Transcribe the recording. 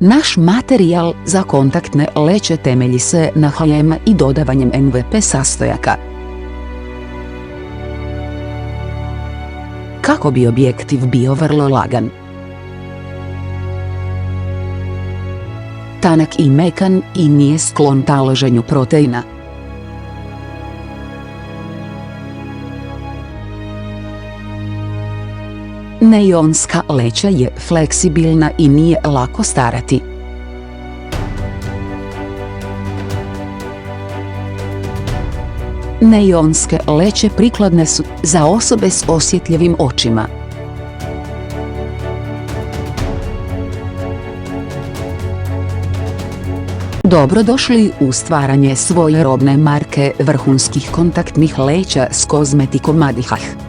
Naš materijal za kontaktne leće temelji se na HM i dodavanjem NVP sastojaka. Kako bi objektiv bio vrlo lagan, tanak i mekan i nije sklon taloženju proteina. Neionska leća je fleksibilna i nije lako starati. Neionske leće prikladne su za osobe s osjetljivim očima. Dobrodošli u stvaranje svoje robne marke vrhunskih kontaktnih leća s kozmetikom Madihah.